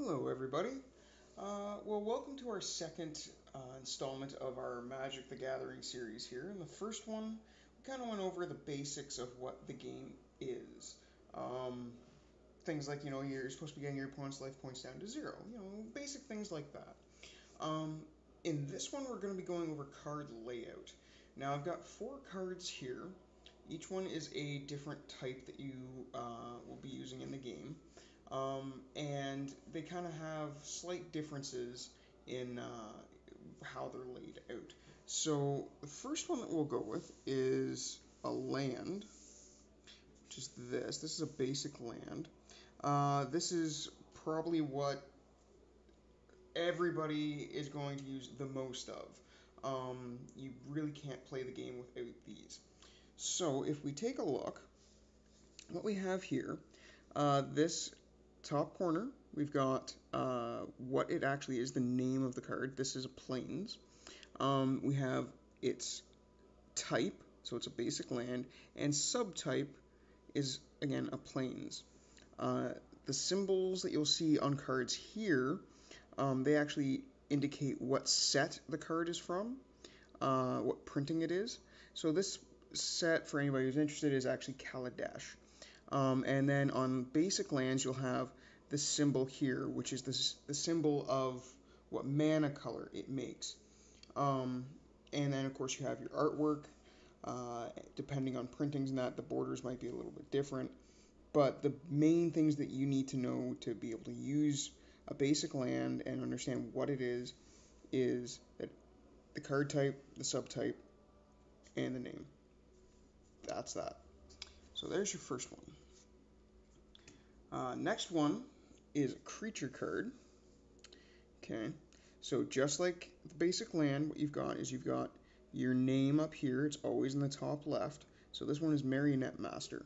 Hello, everybody. Well, welcome to our second installment of our Magic the Gathering series here. In the first one, we kind of went over the basics of what the game is. Um, Things like, you're supposed to be getting your opponent's life points down to zero. Basic things like that. Um, in this one, we're going to be going over card layout. Now, I've got four cards here. Each one is a different type that you will be using in the game. And they kind of have slight differences in how they're laid out. So the first one that we'll go with is a land, which is this. This is a basic land. This is probably what everybody is going to use the most of. You really can't play the game without these. So if we take a look, what we have here, this top corner, we've got what it actually is, the name of the card. This is a plains. We have its type, so it's a basic land, and subtype is, again, a plains. The symbols that you'll see on cards here, they actually indicate what set the card is from, what printing it is. So this set, for anybody who's interested, is actually Kaladesh. And then on basic lands, you'll have the symbol here, which is the symbol of what mana color it makes. And then, of course, you have your artwork. Depending on printings and that, the borders might be a little bit different. But the main things that you need to know to be able to use a basic land and understand what it is that the card type, the subtype, and the name. That's that. So there's your first one. Next one is a creature card. Okay, so just like the basic land, what you've got is you've got your name up here. It's always in the top left. So this one is Marionette Master.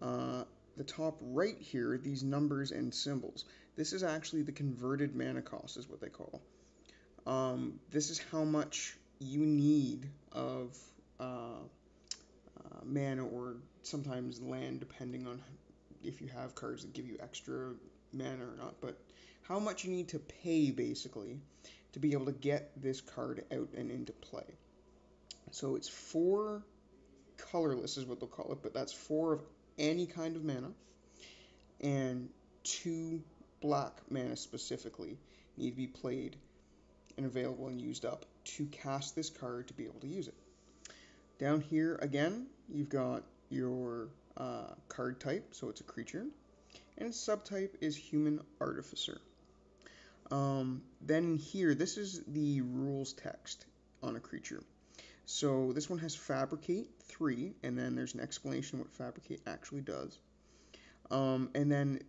The top right here, these numbers and symbols. This is actually the converted mana cost, is what they call. This is how much you need of mana, or sometimes land, depending on if you have cards that give you extra mana or not. But how much you need to pay, basically, to be able to get this card out and into play. So it's 4 colorless is what they'll call it, but that's 4 of any kind of mana, and 2 black mana specifically need to be played and available and used up to cast this card to be able to use it. Down here again, you've got your card type, so it's a creature, and its subtype is Human Artificer. Then here, this is the rules text on a creature. So this one has Fabricate 3, and then there's an explanation of what Fabricate actually does. And then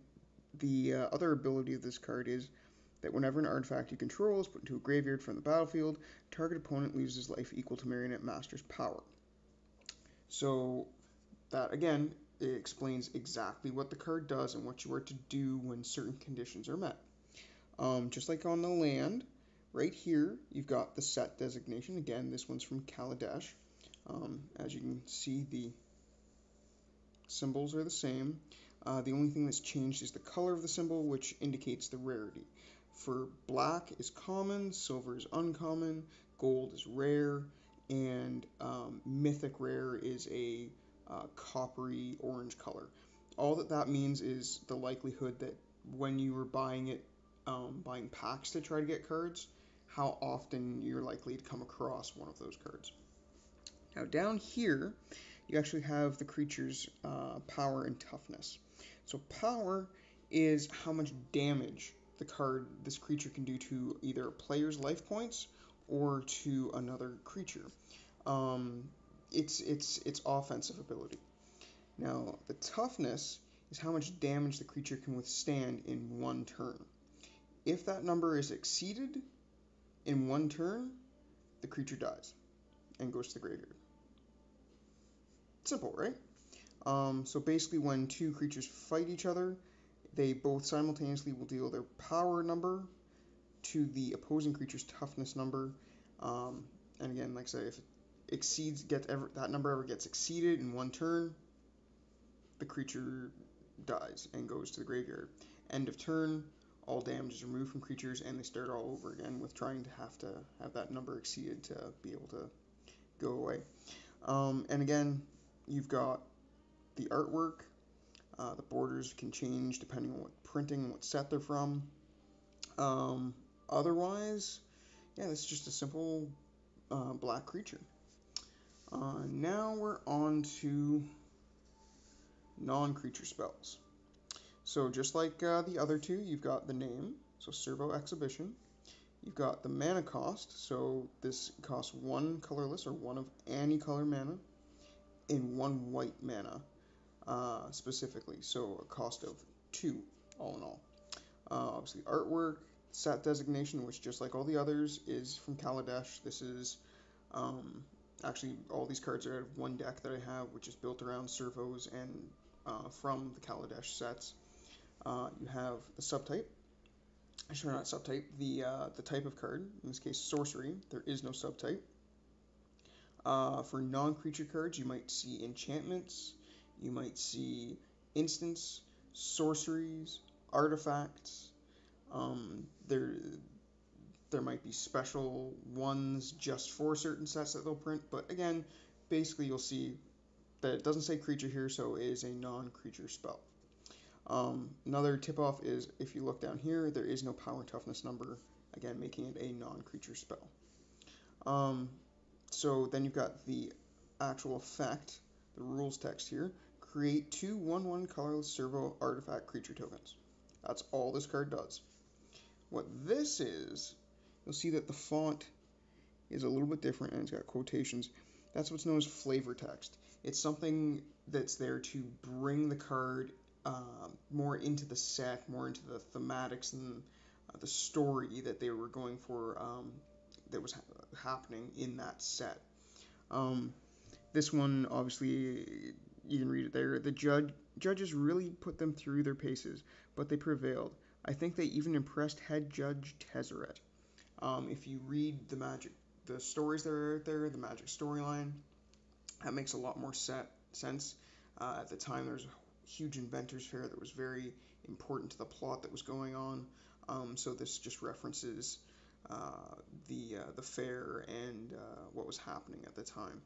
the other ability of this card is that whenever an artifact you control is put into a graveyard from the battlefield, target opponent loses life equal to Marionette Master's power. So that, again, it explains exactly what the card does and what you are to do when certain conditions are met. Just like on the land, right here, you've got the set designation. Again, this one's from Kaladesh. As you can see, the symbols are the same. The only thing that's changed is the color of the symbol, which indicates the rarity. For black is common, silver is uncommon, gold is rare, and mythic rare is a coppery orange color. All that means is the likelihood that when you were buying it, buying packs to try to get cards, how often you're likely to come across one of those cards. Now down here, you actually have the creature's power and toughness. So power is how much damage this creature can do to either a player's life points or to another creature. It's offensive ability. Now the toughness is how much damage the creature can withstand in one turn. If that number is exceeded in one turn, the creature dies and goes to the graveyard. Simple, right? So basically, when 2 creatures fight each other, they both simultaneously will deal their power number to the opposing creature's toughness number. And again, like I said, if that number ever gets exceeded in one turn, the creature dies and goes to the graveyard. End of turn, all damage is removed from creatures, and they start all over again with trying to have that number exceeded to be able to go away. And again, you've got the artwork. The borders can change depending on what printing and what set they're from. Otherwise, yeah, this is just a simple black creature. Now we're on to non-creature spells. So just like the other two, you've got the name, so Servo Exhibition. You've got the mana cost, so this costs one colorless or one of any color mana and one white mana specifically, so a cost of 2 all in all. Obviously artwork, set designation, which just like all the others is from Kaladesh. This is actually all these cards are out of one deck that I have, which is built around servos and from the Kaladesh sets. You have the subtype. Actually, not subtype. The type of card. In this case, sorcery. There is no subtype. For non-creature cards, you might see enchantments. You might see instants, sorceries, artifacts. There might be special ones just for certain sets that they'll print. But again, basically you'll see that it doesn't say creature here, so it is a non-creature spell. Another tip-off is if you look down here, there is no power and toughness number, again making it a non-creature spell. So then you've got the actual effect, the rules text here. Create 2 1/1 colorless servo artifact creature tokens. That's all this card does. What this is, you'll see that the font is a little bit different and it's got quotations. That's what's known as flavor text. It's something that's there to bring the card more into the set, more into the thematics and the story that they were going for that was happening in that set. This one, obviously, you can read it there. The judges really put them through their paces, but they prevailed. I think they even impressed head judge Tezzeret. If you read the stories that are out there, the Magic storyline, that makes a lot more sense. At the time, there was a huge inventors fair that was very important to the plot that was going on. So this just references the fair and what was happening at the time.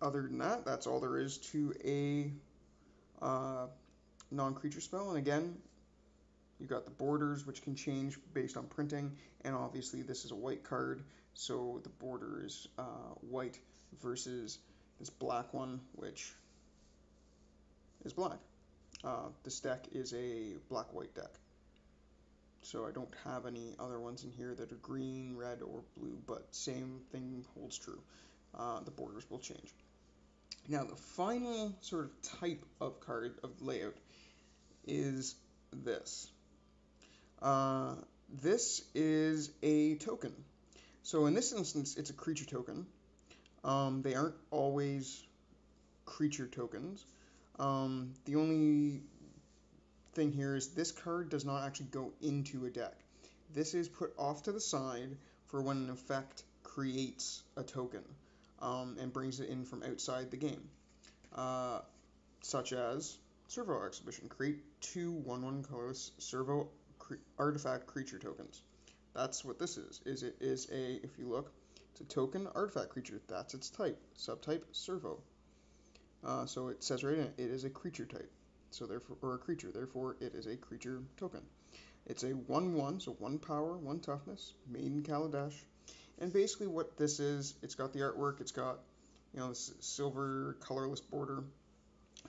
Other than that, that's all there is to a non-creature spell. And again, you've got the borders, which can change based on printing. And obviously, this is a white card, so the border is white versus this black one, which is black. This deck is a black-white deck. So I don't have any other ones in here that are green, red, or blue, but same thing holds true. The borders will change. Now, the final sort of type of card of layout is this. This is a token. So in this instance, it's a creature token. They aren't always creature tokens. The only thing here is this card does not actually go into a deck. This is put off to the side for when an effect creates a token and brings it in from outside the game. Such as Servo Exhibition. Create 2 1/1 colorless Servo artifact creature tokens. That's what this is. It is if you look, it's a token artifact creature. That's its type. Subtype Servo. So it says right in it, it is a creature type. So therefore, or a creature. Therefore, it is a creature token. It's a 1/1, so 1 power, 1 toughness, made in Kaladesh. And basically what this is, it's got the artwork, it's got, this silver colorless border.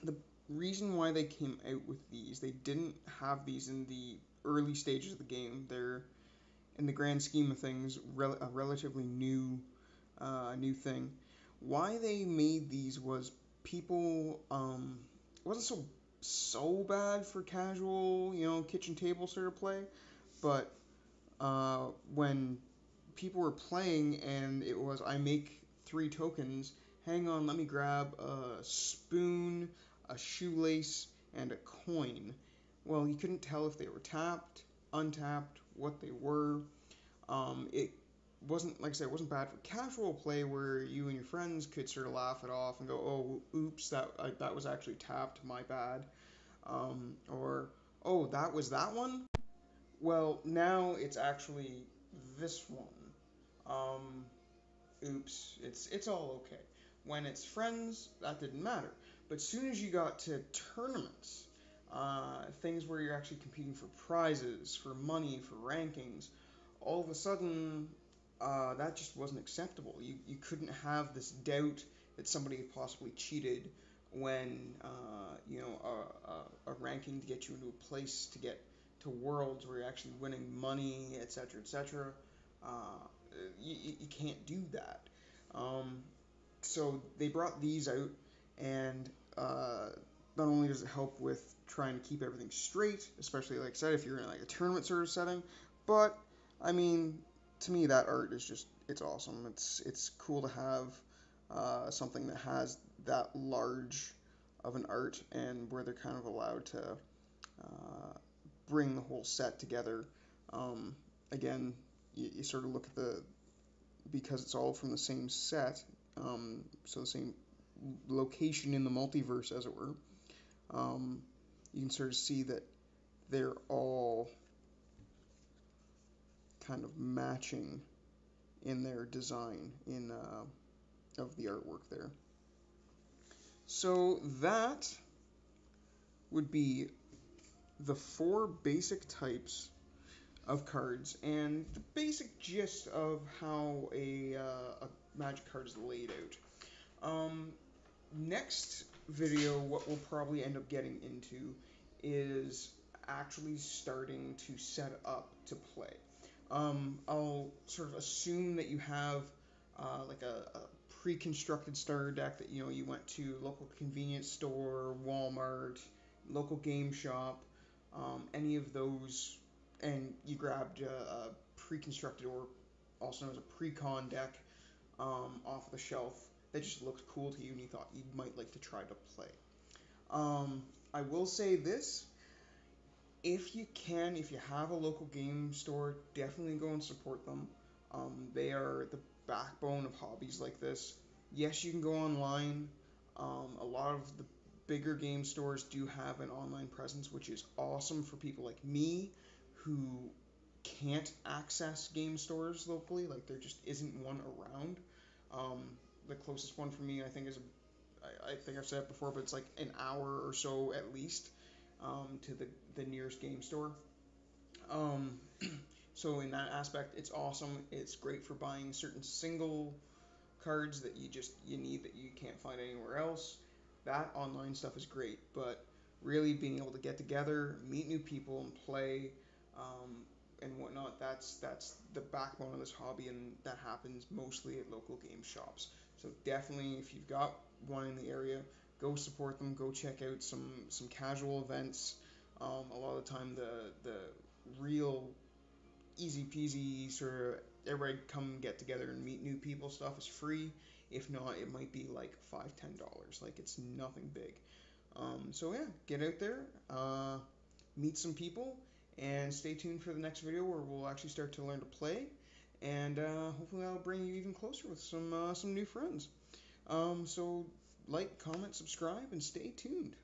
The reason why they came out with these, they didn't have these in the early stages of the game. They're, in the grand scheme of things, a relatively new thing. Why they made these was people, it wasn't so bad for casual, kitchen table sort of play, but when people were playing and it was, I make 3 tokens, hang on, let me grab a spoon, a shoelace, and a coin. Well, you couldn't tell if they were tapped, untapped, what they were. It wasn't, like I said, it wasn't bad for casual play where you and your friends could sort of laugh it off and go, oh, oops, that was actually tapped, my bad. Or, oh, that was that one? Well, now it's actually this one. Um, Oops, it's all okay. When it's friends, that didn't matter. But as soon as you got to tournaments, things where you're actually competing for prizes, for money, for rankings, all of a sudden, that just wasn't acceptable. You couldn't have this doubt that somebody had possibly cheated when, a ranking to get you into a place to get to worlds where you're actually winning money, etc., etc. Uh, you can't do that. Um, so they brought these out, and not only does it help with trying to keep everything straight, especially like I said, if you're in like a tournament sort of setting, but I mean, to me that art is just it's awesome. It's cool to have something that has that large of an art and where they're kind of allowed to bring the whole set together. Um, Again, you sort of look at the because it's all from the same set, so the same location in the multiverse, as it were. Um, you can sort of see that they're all kind of matching in their design in of the artwork there. So that would be the four basic types of cards and the basic gist of how a magic card is laid out. Next video, what we'll probably end up getting into is actually starting to set up to play. I'll sort of assume that you have like a pre-constructed starter deck that you went to local convenience store, Walmart, local game shop, any of those, and you grabbed a pre-constructed or also known as a pre-con deck off the shelf that just looked cool to you and you thought you might like to try to play. I will say this, if you can, if you have a local game store, definitely go and support them. They are the backbone of hobbies like this. Yes, you can go online. A lot of the bigger game stores do have an online presence, which is awesome for people like me who can't access game stores locally. Like there just isn't one around. Um, the closest one for me, I think, I think I've said it before, but it's like an hour or so at least to the nearest game store. Um, so in that aspect, it's awesome. It's great for buying certain single cards that you need that you can't find anywhere else. That online stuff is great, but really being able to get together, meet new people, and play and whatnot, that's the backbone of this hobby, and that happens mostly at local game shops. So definitely, if you've got one in the area, go support them. Go check out some casual events. A lot of the time, the real easy peasy sort of everybody come get together and meet new people stuff is free. If not, it might be like $5-10. Like it's nothing big. So yeah, get out there, meet some people, and stay tuned for the next video where we'll actually start to learn to play, and hopefully that'll bring you even closer with some new friends. So like, comment, subscribe, and stay tuned.